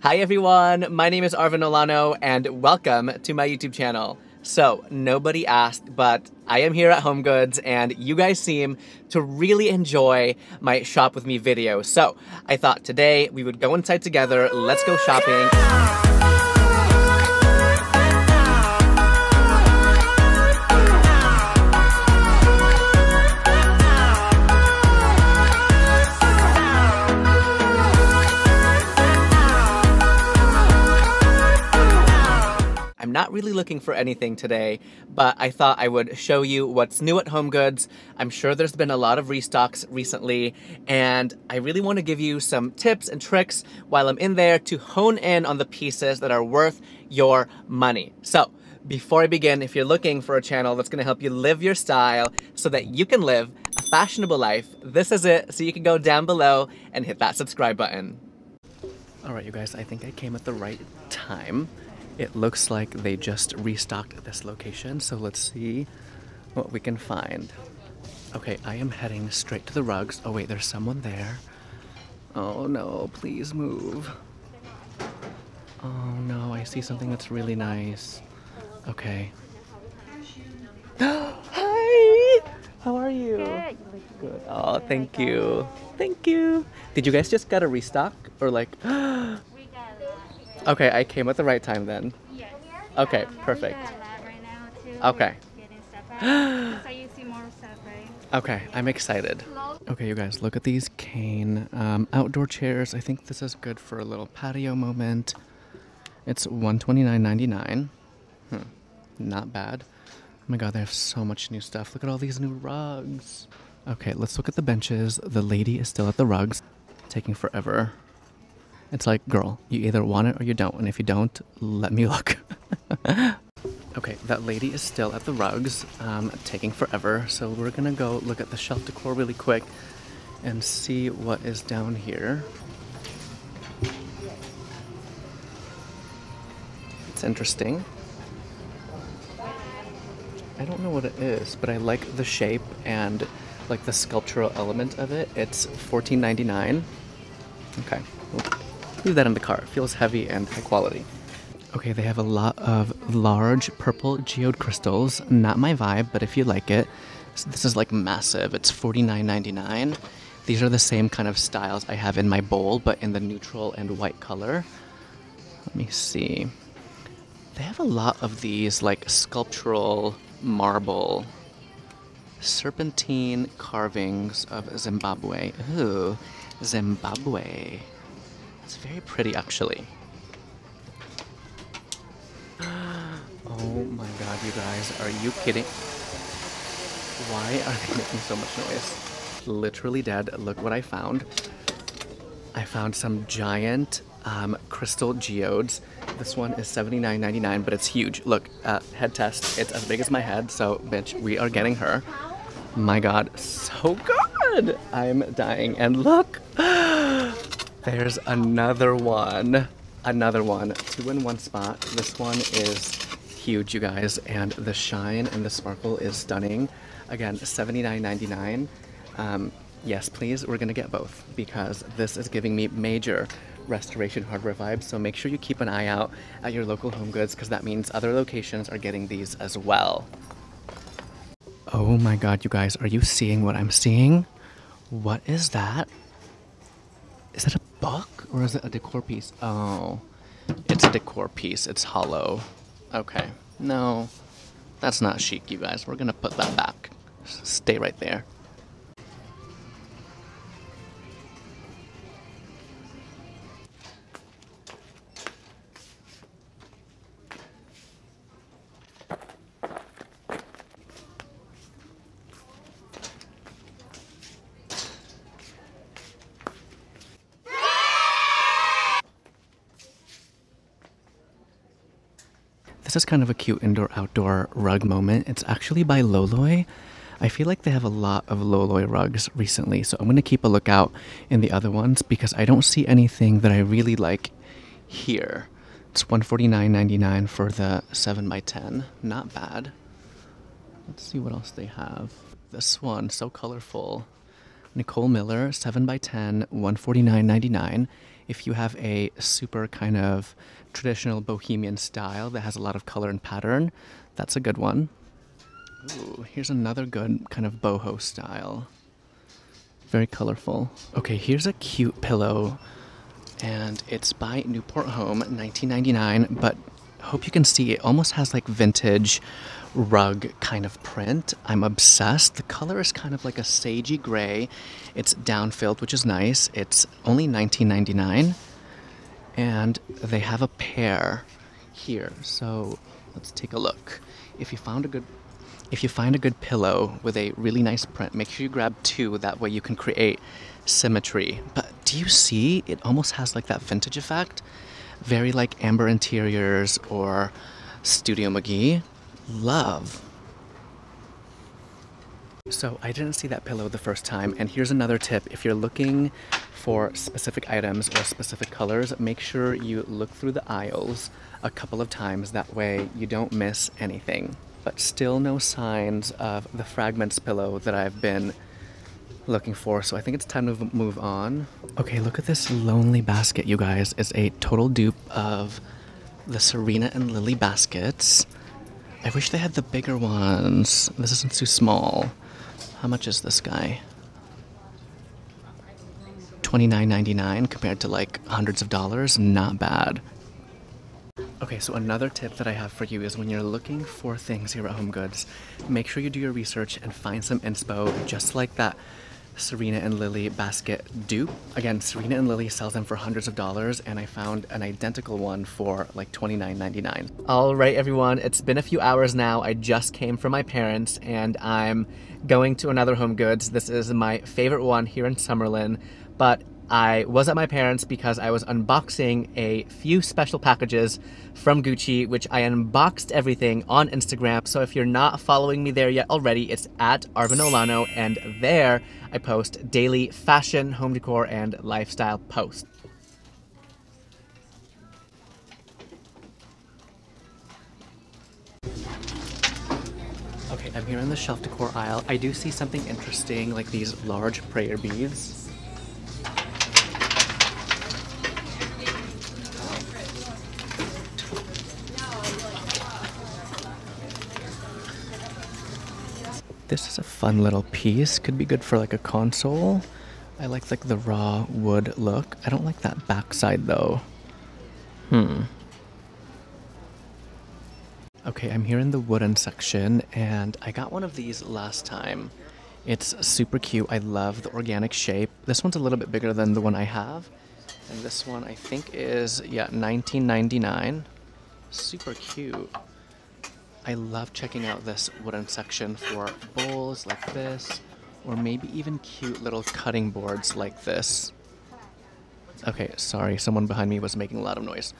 Hi everyone, my name is Arvin Olano and welcome to my YouTube channel. So, nobody asked, but I am here at HomeGoods and you guys seem to really enjoy my shop with me video. So, I thought today we would go inside together, let's go shopping. I'm not really looking for anything today, but I thought I would show you what's new at HomeGoods. I'm sure there's been a lot of restocks recently, and I really want to give you some tips and tricks while I'm in there to hone in on the pieces that are worth your money. So, before I begin, if you're looking for a channel that's going to help you live your style so that you can live a fashionable life, this is it, so you can go down below and hit that subscribe button. Alright you guys, I think I came at the right time. It looks like they just restocked this location, so let's see what we can find. Okay, I am heading straight to the rugs. Oh wait, there's someone there. Oh no, please move. Oh no, I see something that's really nice. Okay. Hi! How are you? Good. Good. Oh, thank you. Thank you. Did you guys just get a restock? Or like... Okay, I came at the right time then. Yes. Okay, perfect. We got a lot right now too. Okay. We're getting stuff out. So you see more stuff, right? Okay, I'm excited. Okay, you guys, look at these cane outdoor chairs. I think this is good for a little patio moment. It's $129.99. Not bad. Oh my god, they have so much new stuff. Look at all these new rugs. Okay, let's look at the benches. The lady is still at the rugs. Taking forever. It's like, girl, you either want it or you don't, and if you don't, let me look. Okay, that lady is still at the rugs, taking forever, so we're gonna go look at the shelf decor really quick and see what is down here. It's interesting. I don't know what it is, but I like the shape and like the sculptural element of it. It's $14.99. Okay. Leave that in the car. It feels heavy and high quality. Okay, they have a lot of large purple geode crystals. Not my vibe, but if you like it. So this is like massive. It's $49.99. These are the same kind of styles I have in my bowl, but in the neutral and white color. Let me see. They have a lot of these like sculptural marble serpentine carvings of Zimbabwe. Ooh, Zimbabwe. It's very pretty, actually. Oh my god, you guys, are you kidding? Why are they making so much noise? Literally dead. Look what I found. I found some giant crystal geodes. This one is $79.99, but it's huge. Look, head test. It's as big as my head, so bitch, we are getting her. My god, so good! I'm dying. And look! There's another one. Another one. Two in one spot. This one is huge, you guys, and the shine and the sparkle is stunning. Again, $79.99. Yes, please, we're gonna get both because this is giving me major restoration hardware vibes, so make sure you keep an eye out at your local HomeGoods because that means other locations are getting these as well. Oh my god, you guys, are you seeing what I'm seeing? What is that? Is it a book or is it a decor piece? Oh, it's a decor piece. It's hollow. Okay. No, that's not chic, you guys. We're gonna put that back. Stay right there. This is kind of a cute indoor-outdoor rug moment. It's actually by Loloi. I feel like they have a lot of Loloi rugs recently, so I'm going to keep a lookout in the other ones because I don't see anything that I really like here. It's $149.99 for the 7x10. Not bad. Let's see what else they have. This one, so colorful. Nicole Miller, 7x10, $149.99. if you have a super kind of traditional bohemian style that has a lot of color and pattern, that's a good one. Ooh, here's another good kind of boho style. Very colorful. Okay, here's a cute pillow, and it's by Newport Home, 1999, but hope you can see it almost has like vintage rug kind of print. I'm obsessed. The color is kind of like a sagey gray. It's down-filled, which is nice. It's only $19.99, and they have a pair here. So let's take a look. If you find a good pillow with a really nice print, make sure you grab two. That way you can create symmetry. But do you see? It almost has like that vintage effect. Very like Amber Interiors or Studio McGee. Love. So I didn't see that pillow the first time, and here's another tip. If you're looking for specific items or specific colors, make sure you look through the aisles a couple of times. That way you don't miss anything. But still no signs of the fragments pillow that I've been looking for, so I think it's time to move on. Okay, look at this lonely basket, you guys. It's a total dupe of the Serena and Lily baskets. I wish they had the bigger ones. This isn't too small. How much is this guy? $29.99 compared to like hundreds of dollars. Not bad. Okay, so another tip that I have for you is when you're looking for things here at HomeGoods, make sure you do your research and find some inspo, just like that Serena and Lily basket dupe. Again, Serena and Lily sells them for hundreds of dollars, and I found an identical one for like $29.99. All right, everyone, it's been a few hours now. I just came from my parents, and I'm going to another HomeGoods. This is my favorite one here in Summerlin, but I was at my parents' because I was unboxing a few special packages from Gucci, which I unboxed everything on Instagram. So if you're not following me there yet already, it's at Arvinolano, and there I post daily fashion, home decor, and lifestyle posts. Okay, I'm here in the shelf decor aisle. I do see something interesting, like these large prayer beads. This is a fun little piece. Could be good for like a console. I like the raw wood look. I don't like that backside though. Okay, I'm here in the wooden section, and I got one of these last time. It's super cute. I love the organic shape. This one's a little bit bigger than the one I have. And this one I think is, yeah, $19.99. Super cute. I love checking out this wooden section for bowls like this, or maybe even cute little cutting boards like this. Okay, sorry, someone behind me was making a lot of noise.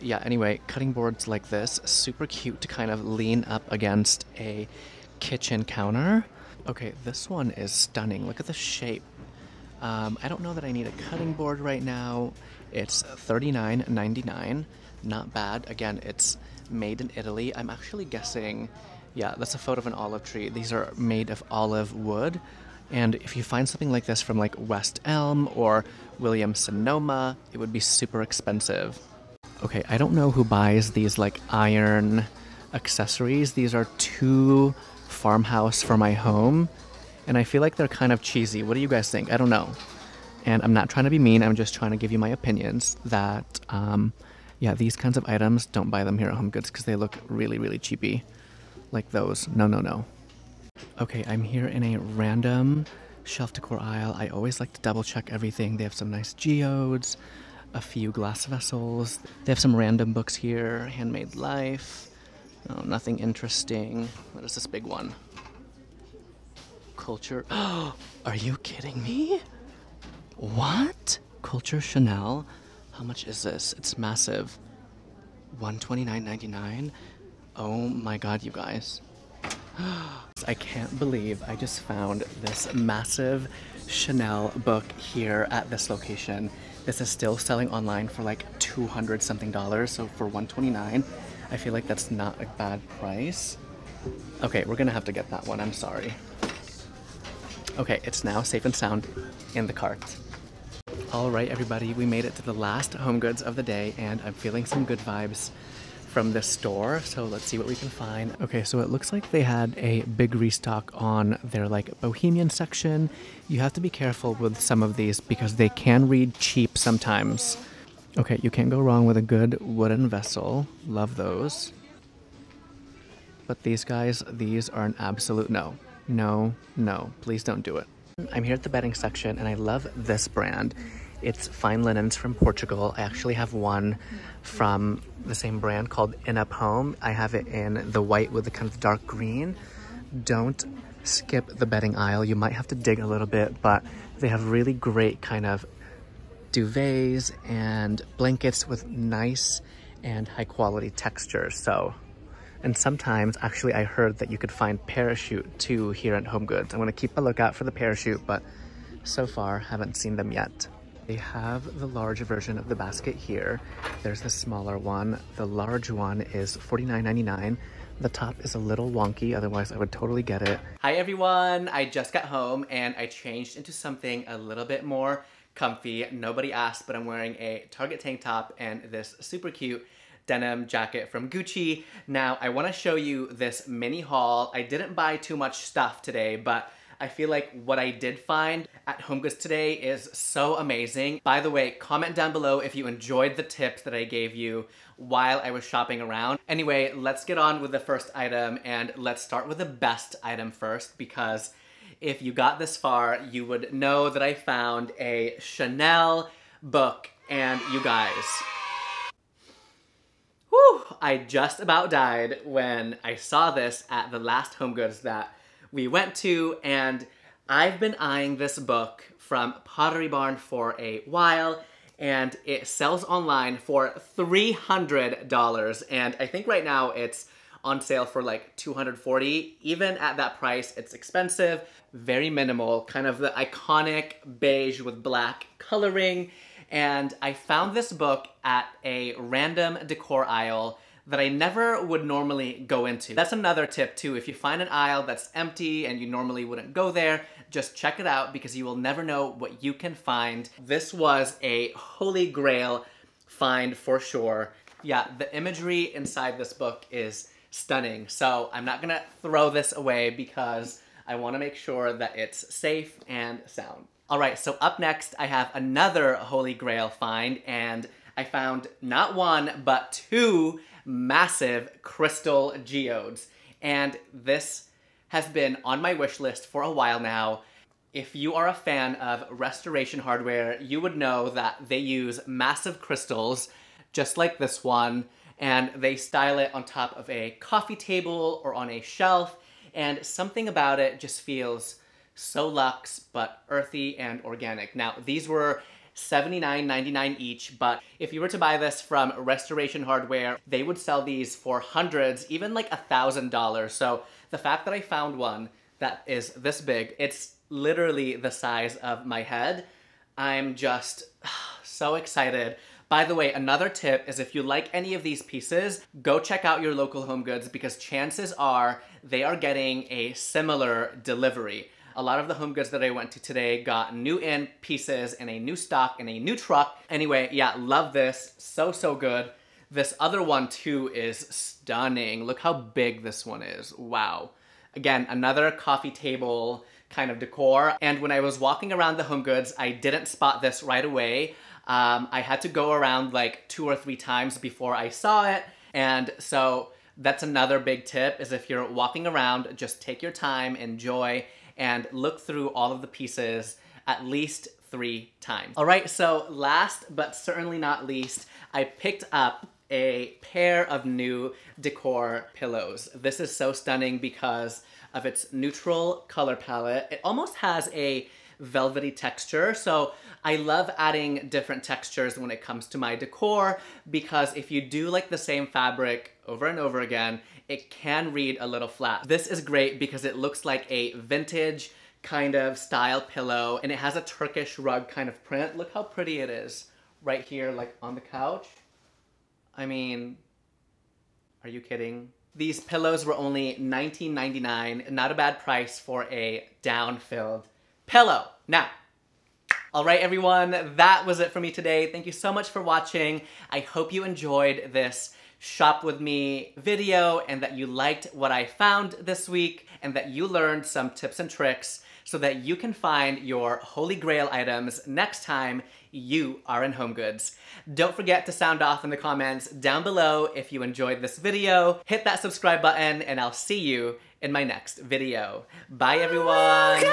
Yeah, anyway, cutting boards like this, super cute to kind of lean up against a kitchen counter. Okay, this one is stunning. Look at the shape. I don't know that I need a cutting board right now. It's $39.99. Not bad. Again, it's made in Italy. I'm actually guessing, yeah, that's a photo of an olive tree. These are made of olive wood. And if you find something like this from like West Elm or Williams Sonoma, it would be super expensive. Okay, I don't know who buys these like iron accessories. These are two farmhouse for my home, and I feel like they're kind of cheesy. What do you guys think? I don't know. And I'm not trying to be mean. I'm just trying to give you my opinions that, yeah, these kinds of items, don't buy them here at HomeGoods because they look really, really cheapy. Like those. No, no, no. Okay, I'm here in a random shelf decor aisle. I always like to double check everything. They have some nice geodes, a few glass vessels. They have some random books here. Handmade Life. Oh, nothing interesting. What is this big one? Culture. Oh, are you kidding me? What? Culture Chanel? How much is this? It's massive. $129.99? Oh my god, you guys. I can't believe I just found this massive Chanel book here at this location. This is still selling online for like $200 something. So for $129, I feel like that's not a bad price. Okay, we're gonna have to get that one. I'm sorry. Okay, it's now safe and sound in the cart. All right, everybody, we made it to the last HomeGoods of the day, and I'm feeling some good vibes from this store, so let's see what we can find. Okay, so it looks like they had a big restock on their like bohemian section. You have to be careful with some of these because they can read cheap sometimes. Okay, you can't go wrong with a good wooden vessel. Love those. But these guys, these are an absolute no. No, no, please don't do it. I'm here at the bedding section and I love this brand. It's fine linens from Portugal. I actually have one from the same brand called In Up Home. I have it in the white with the kind of dark green. Don't skip the bedding aisle. You might have to dig a little bit, but they have really great kind of duvets and blankets with nice and high quality textures. So, and sometimes actually I heard that you could find parachute too here at HomeGoods. I'm gonna keep a lookout for the parachute, but so far haven't seen them yet. They have the large version of the basket here. There's the smaller one. The large one is $49.99. The top is a little wonky, otherwise I would totally get it. Hi everyone, I just got home and I changed into something a little bit more comfy. Nobody asked, but I'm wearing a Target tank top and this super cute denim jacket from Gucci. Now, I want to show you this mini haul. I didn't buy too much stuff today, but I feel like what I did find at HomeGoods today is so amazing. By the way, comment down below if you enjoyed the tips that I gave you while I was shopping around. Anyway, let's get on with the first item, and let's start with the best item first, because if you got this far, you would know that I found a Chanel book, and you guys, whew, I just about died when I saw this at the last HomeGoods that we went to, and I've been eyeing this book from Pottery Barn for a while, and it sells online for $300, and I think right now it's on sale for like $240. Even at that price, it's expensive, very minimal, kind of the iconic beige with black coloring. And I found this book at a random decor aisle that I never would normally go into. That's another tip too. If you find an aisle that's empty and you normally wouldn't go there, just check it out because you will never know what you can find. This was a holy grail find for sure. Yeah, the imagery inside this book is stunning. So I'm not gonna throw this away because I wanna make sure that it's safe and sound. All right, so up next, I have another Holy Grail find, and I found not one, but two massive crystal geodes. And this has been on my wish list for a while now. If you are a fan of restoration hardware, you would know that they use massive crystals, just like this one, and they style it on top of a coffee table or on a shelf, and something about it just feels so luxe, but earthy and organic. Now, these were $79.99 each, but if you were to buy this from Restoration Hardware, they would sell these for hundreds, even like $1,000. So the fact that I found one that is this big, it's literally the size of my head, I'm just so excited. By the way, another tip is if you like any of these pieces, go check out your local HomeGoods because chances are they are getting a similar delivery. A lot of the HomeGoods that I went to today got new in pieces and a new stock and a new truck. Anyway, yeah, love this. So, so good. This other one too is stunning. Look how big this one is. Wow. Again, another coffee table kind of decor. And when I was walking around the HomeGoods, I didn't spot this right away. I had to go around like 2 or 3 times before I saw it. And so that's another big tip is if you're walking around, just take your time, enjoy, and look through all of the pieces at least 3 times. All right, so last but certainly not least, I picked up a pair of new decor pillows. This is so stunning because of its neutral color palette. It almost has a velvety texture, so I love adding different textures when it comes to my decor because if you do like the same fabric over and over again, it can read a little flat. This is great because it looks like a vintage kind of style pillow and it has a Turkish rug kind of print. Look how pretty it is right here, like on the couch. I mean, are you kidding? These pillows were only $19.99, not a bad price for a down-filled pillow. Now, All right, everyone, that was it for me today. Thank you so much for watching. I hope you enjoyed this shop with me video and that you liked what I found this week and that you learned some tips and tricks so that you can find your holy grail items next time you are in HomeGoods. Don't forget to sound off in the comments down below if you enjoyed this video. Hit that subscribe button and I'll see you in my next video. Bye, everyone.